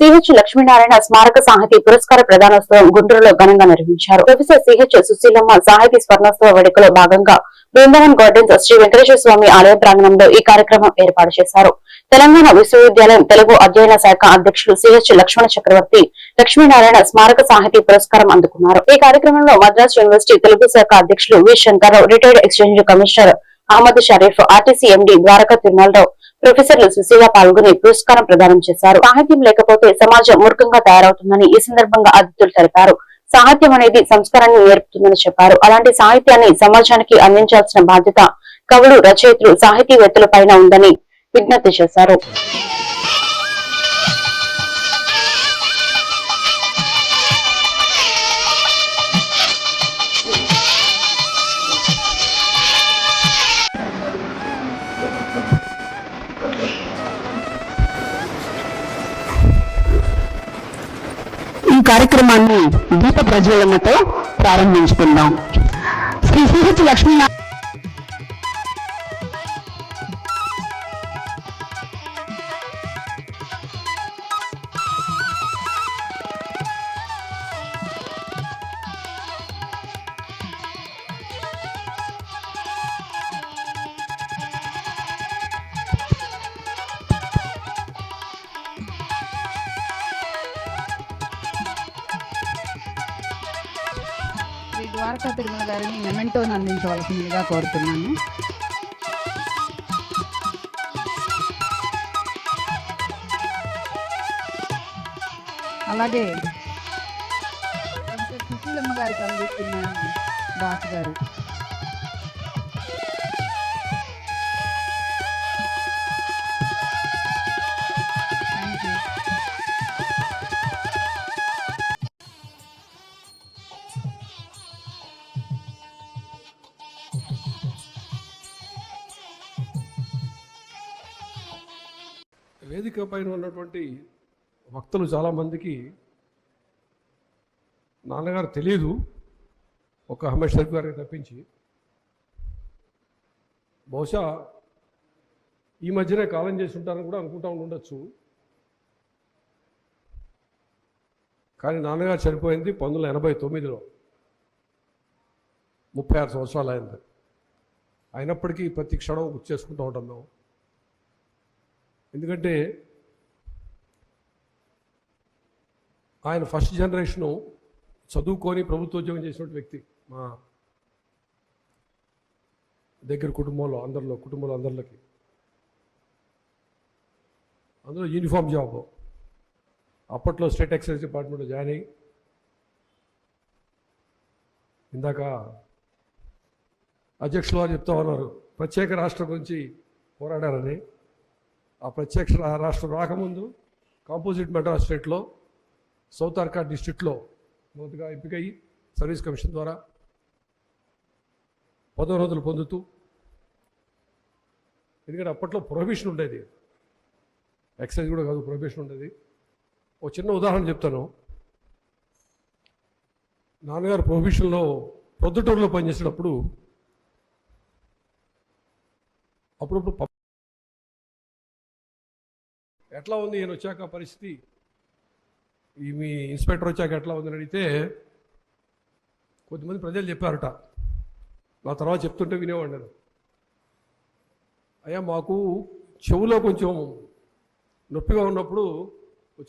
CH Lakshminarayana స్మారక సాహితీ పురస్కార ప్రదానోత్సవం గుంటూరులో ఘనంగా నిర్వహించారు. ప్రొఫెసర్ సిహెచ్ సుశీలమ్మ సాహితీ స్వర్ణోత్సవ వేడుకలో భాగంగా బృందావన్ గార్డెన్స్ శ్రీ వెంకటేశ్వర స్వామి ఆలయ ప్రాంగణంలో ఈ కార్యక్రమం ఏర్పాటు చేశారు. తెలంగాణ విశ్వవిద్యాలయం తెలుగు అధ్యయన శాఖ అధ్యక్షులు సిహెచ్ లక్ష్మణ చక్రవర్తి లక్ష్మీనారాయణ స్మారక సాహితీ పురస్కారం అందుకున్నారు. ఈ కార్యక్రమంలో మద్రాసు యూనివర్సిటీ తెలుగు శాఖ అధ్యక్షులు V Shankarrao, retired exchange commissioner Ahmed Sharif, RTC MD Dwaraka Tirumalarao, ప్రొఫెసర్లు సుశీల పాల్గొని పురస్కారం ప్రదానం చేశారు. సాహిత్యం లేకపోతే సమాజం మూర్ఖంగా తయారవుతుందని ఈ సందర్భంగా అతిథులు తెలిపారు. సాహిత్యం అనేది సంస్కారాన్ని నేర్పుతుందని చెప్పారు. అలాంటి సాహిత్యాన్ని సమాజానికి అందించాల్సిన బాధ్యత కవులు, రచయితలు, సాహితీవేత్తల పైన ఉందని విజ్ఞప్తి చేశారు. ఈ కార్యక్రమాన్ని దీప ప్రజ్వలనతో ప్రారంభించుకుందాం. శ్రీ సిహెచ్ లక్ష్మీనారాయణ ద్వారకా తిరుమల గారిని మెమెంటోని అందించవలసిందిగా కోరుతున్నాను. అలాగే సుశీలమ్మ గారికి అందిస్తున్న దాస్ గారు. వేదిక పైన ఉన్నటువంటి వక్తలు చాలామందికి నాన్నగారు తెలియదు, ఒక అహ్మద్ షరీఫ్ గారికి తప్పించి. బహుశా ఈ మధ్యనే కాలం చేసి ఉంటారని కూడా అనుకుంటా ఉండొచ్చు. కానీ నాన్నగారు చనిపోయింది 1989లో, 36 సంవత్సరాలు అయింది. అయినప్పటికీ ప్రతి క్షణం గుర్తు చేసుకుంటూ ఉంటాం మేము. ఎందుకంటే ఆయన ఫస్ట్ జనరేషను చదువుకొని ప్రభుత్వ ఉద్యోగం చేసిన వ్యక్తి. మా దగ్గర కుటుంబంలో అందరిలోకి అందులో యూనిఫామ్ జాబ్. అప్పట్లో స్టేట్ ఎక్సైజ్ డిపార్ట్మెంట్లో జాయిన్ అయ్యి ఇందాక అధ్యక్షులు వారు చెప్తా ఉన్నారు ప్రత్యేక రాష్ట్రం గురించి పోరాడారని. ఆ ప్రత్యేక రాష్ట్రం రాకముందు కాంపోజిట్ మెడ్రాస్ స్టేట్లో సౌత్ ఆర్కాడ్ డిస్ట్రిక్ట్లో మొదటగా ఎంపికయ్యి సర్వీస్ కమిషన్ ద్వారా పదోన్నతులు పొందుతూ, ఎందుకంటే అప్పట్లో ప్రొహిబిషన్ ఉండేది, ఎక్సైజ్ కూడా కాదు, ప్రొహిబిషన్ ఉండేది. ఒక చిన్న ఉదాహరణ చెప్తాను. నాన్నగారు ప్రొహిబిషన్లో ప్రొద్దుటూరులో పనిచేసేటప్పుడు అప్పుడప్పుడు ఎట్లా ఉంది ఈయన వచ్చాక పరిస్థితి, ఈ మీ ఇన్స్పెక్టర్ వచ్చాక ఎట్లా ఉందని అడిగితే కొద్దిమంది ప్రజలు చెప్పారట. నా తర్వాత చెప్తుంటే వినేవాడు నేను. అయ్యా మాకు చెవులో కొంచెం నొప్పిగా ఉన్నప్పుడు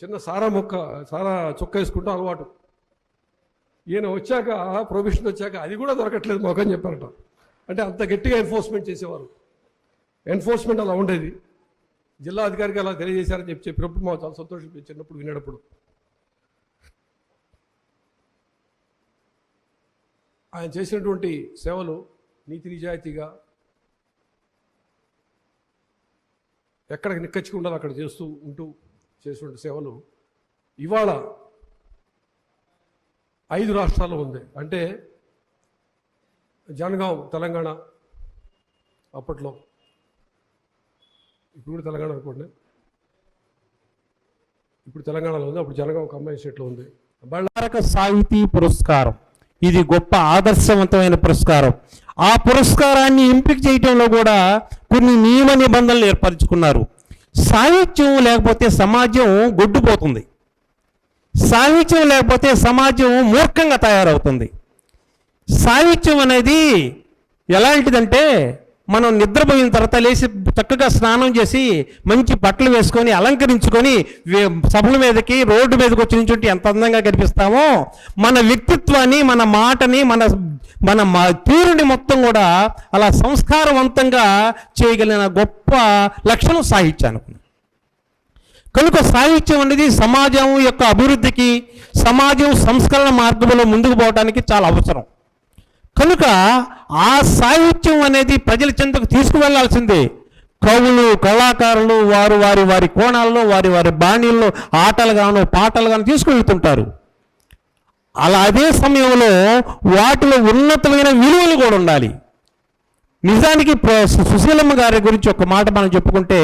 చిన్న సారా చొక్క వేసుకుంటూ అలవాటు. ఈయన వచ్చాక ప్రొహిబిషన్ వచ్చాక అది కూడా దొరకట్లేదు మాకు అని చెప్పారట. అంటే అంత గట్టిగా ఎన్ఫోర్స్మెంట్ చేసేవారు. ఎన్ఫోర్స్మెంట్ అలా ఉండేది. జిల్లా అధికారికి అలా తెలియజేశారని చెప్పినప్పుడు మాకు చాలా సంతోషం చిన్నప్పుడు వినేటప్పుడు. ఆయన చేసినటువంటి సేవలు నీతి నిజాయితీగా ఎక్కడికి నిక్కచ్చి ఉండాలో అక్కడ చేసినటువంటి సేవలు ఇవాళ 5 రాష్ట్రాల్లో ఉంది. అంటే జనగాం తెలంగాణ, అప్పట్లో, ఇప్పుడు కూడా తెలంగాణ అనుకోండి, ఇప్పుడు తెలంగాణలో ఉంది, అప్పుడు జనగాం కంబైన్ స్టేట్లో ఉంది. బళ్ళారక సాహితీ పురస్కారం ఇది గొప్ప ఆదర్శవంతమైన పురస్కారం. ఆ పురస్కారాన్ని ఎంపిక చేయటంలో కూడా కొన్ని నియమ నిబంధనలు ఏర్పరచుకున్నారు. సాహిత్యం లేకపోతే సమాజం గొడ్డుపోతుంది. సాహిత్యం లేకపోతే సమాజం మూర్ఖంగా తయారవుతుంది. సాహిత్యం అనేది ఎలాంటిదంటే, మనం నిద్రపోయిన తర్వాత లేచి చక్కగా స్నానం చేసి మంచి బట్టలు వేసుకొని అలంకరించుకొని సభల మీదకి రోడ్డు మీదకి వచ్చి నుంచి ఎంత అందంగా కనిపిస్తామో, మన వ్యక్తిత్వాన్ని, మన మాటని, మన తీరుని మొత్తం కూడా అలా సంస్కారవంతంగా చేయగలిగిన గొప్ప లక్షణం సాహిత్యానికి. కనుక సాహిత్యం అనేది సమాజం యొక్క అభివృద్ధికి, సమాజం సంస్కరణ మార్గంలో ముందుకు పోవడానికి చాలా అవసరం. కనుక ఆ సాహిత్యం అనేది ప్రజల చెంతకు తీసుకువెళ్లాల్సిందే. కవులు, కళాకారులు వారి కోణాల్లో, వారి బాణీల్లో ఆటలు గాను పాటలు గాను తీసుకువెళ్తుంటారు. అలా అదే సమయంలో వాటిలో ఉన్నతమైన విలువలు కూడా ఉండాలి. నిజానికి సుశీలమ్మ గారి గురించి ఒక మాట మనం చెప్పుకుంటే,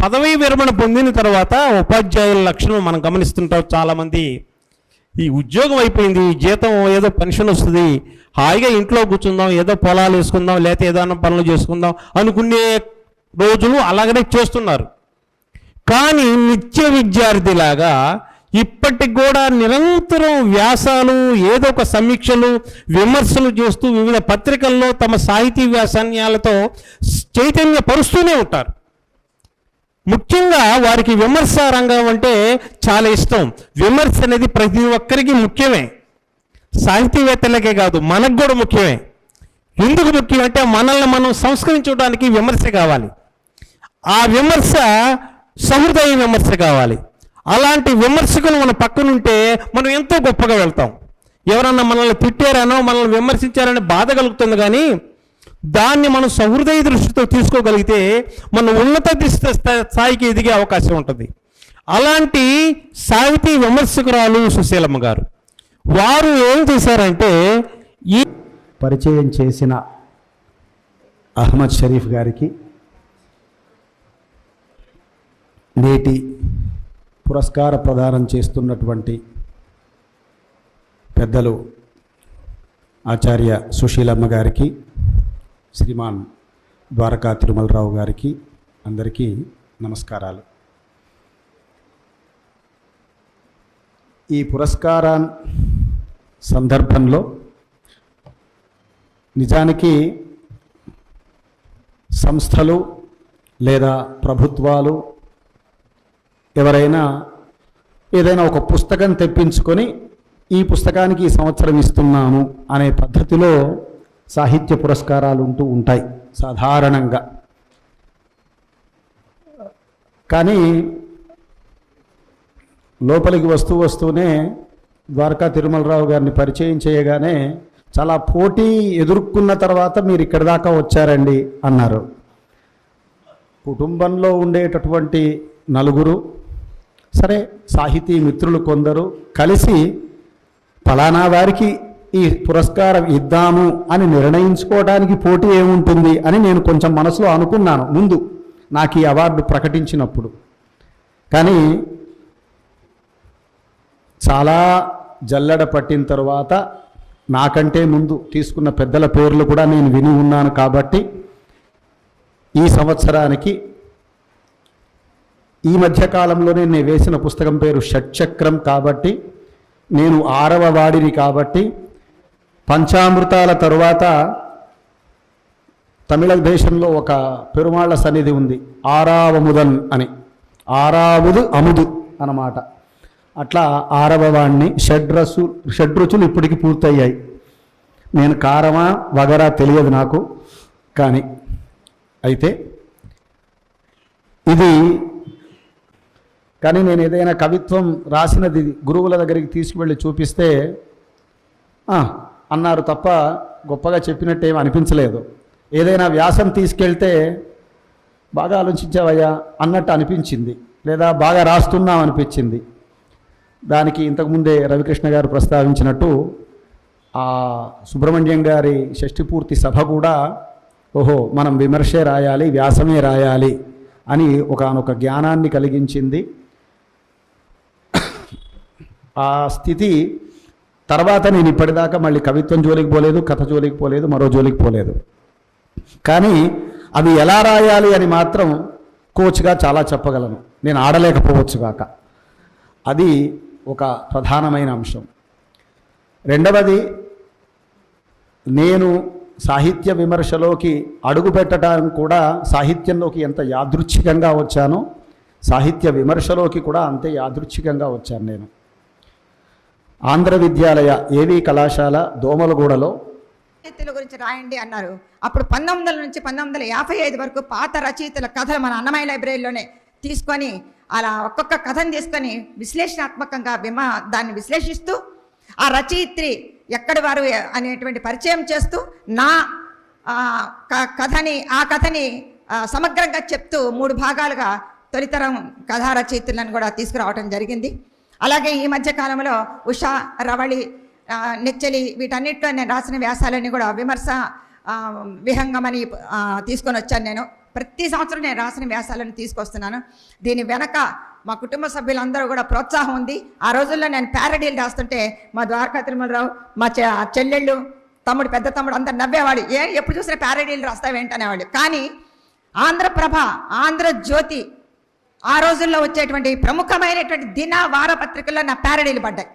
పదవీ విరమణ పొందిన తర్వాత ఉపాధ్యాయుల లక్షణం మనం గమనిస్తుంటాం. చాలామంది ఈ ఉద్యోగం అయిపోయింది, జీతం ఏదో పెన్షన్ వస్తుంది, హాయిగా ఇంట్లో కూర్చుందాం, ఏదో పొలాలు వేసుకుందాం, లేకపోతే ఏదైనా పనులు చేసుకుందాం అనుకునే రోజులు అలాగనే చేస్తున్నారు. కానీ నిత్య విద్యార్థిలాగా ఇప్పటికి కూడా నిరంతరం వ్యాసాలు, ఏదో ఒక సమీక్షలు, విమర్శలు చేస్తూ వివిధ పత్రికల్లో తమ సాహితీ వ్యాసన్యాలతో చైతన్యపరుస్తూనే ఉంటారు. ముఖ్యంగా వారికి విమర్శ రంగం అంటే చాలా ఇష్టం. విమర్శ అనేది ప్రతి ఒక్కరికి ముఖ్యమే, సాహితీవేత్తలకే కాదు, మనకు కూడా ముఖ్యమే. ఎందుకు ముఖ్యం అంటే, మనల్ని మనం సంస్కరించడానికి విమర్శ కావాలి. ఆ విమర్శ సహృదయ విమర్శ కావాలి. అలాంటి విమర్శకులు మన పక్కనుంటే మనం ఎంతో గొప్పగా వెళ్తాం. ఎవరన్నా మనల్ని తిట్టారనో, మనల్ని విమర్శించారనే బాధ కలుగుతుంది. కానీ దాన్ని మనం సహృదయ దృష్టితో తీసుకోగలిగితే మన ఉన్నత స్థాయికి ఎదిగే అవకాశం ఉంటుంది. అలాంటి సాహితీ విమర్శకురాలు సుశీలమ్మ గారు. వారు ఏం చేశారంటే, ఈ పరిచయం చేసిన అహ్మద్ షరీఫ్ గారికి, నేటి పురస్కార ప్రదానం చేస్తున్నటువంటి పెద్దలు ఆచార్య సుశీలమ్మ గారికి, శ్రీమాన్ ద్వారకా తిరుమలరావు గారికి అందరికీ నమస్కారాలు. ఈ పురస్కారం సందర్భంలో నిజానికి సంస్థలు లేదా ప్రభుత్వాలు ఎవరైనా ఏదైనా ఒక పుస్తకం తెప్పించుకొని ఈ పుస్తకానికి ఈ సంవత్సరం ఇస్తున్నాము అనే పద్ధతిలో సాహిత్య పురస్కారాలు ఉంటూ ఉంటాయి సాధారణంగా. కానీ లోపలికి వస్తూనే ద్వారకా తిరుమలరావు గారిని పరిచయం చేయగానే చాలా పోటీ ఎదుర్కొన్న తర్వాత మీరు ఇక్కడి దాకా వచ్చారండి అన్నారు. కుటుంబంలో ఉండేటటువంటి నలుగురు, సరే సాహితీ మిత్రులు కొందరు కలిసి ఫలానా వారికి ఈ పురస్కారం ఇద్దాము అని నిర్ణయించుకోవడానికి పోటీ ఏముంటుంది అని నేను కొంచెం మనసులో అనుకున్నాను ముందు నాకు ఈ అవార్డు ప్రకటించినప్పుడు. కానీ చాలా జల్లెడ పట్టిన తర్వాత నాకంటే ముందు తీసుకున్న పెద్దల పేర్లు కూడా నేను విని ఉన్నాను. కాబట్టి ఈ సంవత్సరానికి ఈ మధ్యకాలంలోనే నేను వేసిన పుస్తకం పేరు షట్చక్రం కాబట్టి, నేను 6వ వాడిని కాబట్టి, పంచామృతాల తరువాత తమిళ దేశంలో ఒక పెరుమాళ్ళ సన్నిధి ఉంది, ఆరావముదన్ అని, ఆరావుదు అముదు అన్నమాట. అట్లా 6వ వాడిని. షడ్రుచులు ఇప్పటికి పూర్తయ్యాయి. నేను కారమా వగరా తెలియదు నాకు. కానీ అయితే ఇది కానీ నేను ఏదైనా కవిత్వం రాసినది గురువుల దగ్గరికి తీసుకువెళ్ళి చూపిస్తే అన్నారు తప్ప గొప్పగా చెప్పినట్టు ఏమి అనిపించలేదు. ఏదైనా వ్యాసం తీసుకెళ్తే బాగా ఆలోచించావయ్యా అన్నట్టు అనిపించింది, లేదా బాగా రాస్తున్నాం అనిపించింది. దానికి ఇంతకుముందే రవికృష్ణ గారు ప్రస్తావించినట్టు ఆ సుబ్రహ్మణ్యం గారి షష్ఠిపూర్తి సభ కూడా ఓహో మనం విమర్శే రాయాలి, వ్యాసమే రాయాలి అని ఒకానొక జ్ఞానాన్ని కలిగించింది. ఆ స్థితి తర్వాత నేను ఇప్పటిదాకా మళ్ళీ కవిత్వం జోలికి పోలేదు, కథ జోలికి పోలేదు, మరో జోలికి పోలేదు. కానీ అవి ఎలా రాయాలి అని మాత్రం కోచ్గా చాలా చెప్పగలను. నేను ఆడలేకపోవచ్చు కాక. అది ఒక ప్రధానమైన అంశం. రెండవది, నేను సాహిత్య విమర్శలోకి అడుగుపెట్టడం కూడా సాహిత్యంలోకి ఎంత యాదృచ్ఛికంగా వచ్చానో సాహిత్య విమర్శలోకి కూడా అంతే యాదృచ్ఛికంగా వచ్చాను. నేను ఆంధ్ర విద్యాలయ ఏవీ కళాశాల దోమలగూడలో రచయితల గురించి రాయండి అన్నారు. అప్పుడు 1900 నుంచి 1955 వరకు పాత రచయితల కథలు మన అన్నమయ్య లైబ్రరీలోనే తీసుకొని అలా ఒక్కొక్క కథను తీసుకొని విశ్లేషణాత్మకంగా దాన్ని విశ్లేషిస్తూ ఆ రచయిత్రి ఎక్కడి వారు అనేటువంటి పరిచయం చేస్తూ నా కథని సమగ్రంగా చెప్తూ 3 భాగాలుగా తొలితరం కథా రచయితలను కూడా తీసుకురావడం జరిగింది. అలాగే ఈ మధ్య కాలంలో ఉషా, రవళి, నెచ్చలి వీటన్నిటిలో నేను రాసిన వ్యాసాలన్నీ కూడా విమర్శ విహంగమని తీసుకొని వచ్చాను. నేను ప్రతి సంవత్సరం నేను రాసిన వ్యాసాలను తీసుకొస్తున్నాను. దీని వెనక మా కుటుంబ సభ్యులందరూ కూడా ప్రోత్సాహం ఉంది. ఆ రోజుల్లో నేను ప్యారడీలు రాస్తుంటే మా ద్వారకా తిరుమలరావు, మా చెల్లెళ్ళు, తమ్ముడు, పెద్ద తమ్ముడు అందరు నవ్వేవాడు. ఎప్పుడు చూసినా ప్యారడీలు రాస్తావేంటనేవాళ్ళు. కానీ ఆంధ్రప్రభ, ఆంధ్రజ్యోతి ఆ రోజుల్లో వచ్చేటువంటి ప్రముఖమైనటువంటి దిన వారపత్రికల్లో నా ప్యారడీలు పడ్డాయి.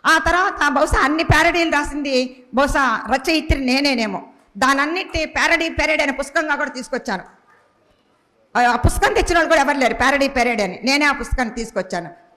ఆ తర్వాత బహుశా అన్ని ప్యారడీలు రాసింది బహుశా రచయిత్రి నేనేనేమో. దానన్నిటి ప్యారడీ అనే పుస్తకంగా కూడా తీసుకొచ్చాను. ఆ పుస్తకం తెచ్చిన వాళ్ళు కూడా ఎవరు లేరు. ప్యారడీ అని నేనే ఆ పుస్తకాన్ని తీసుకొచ్చాను.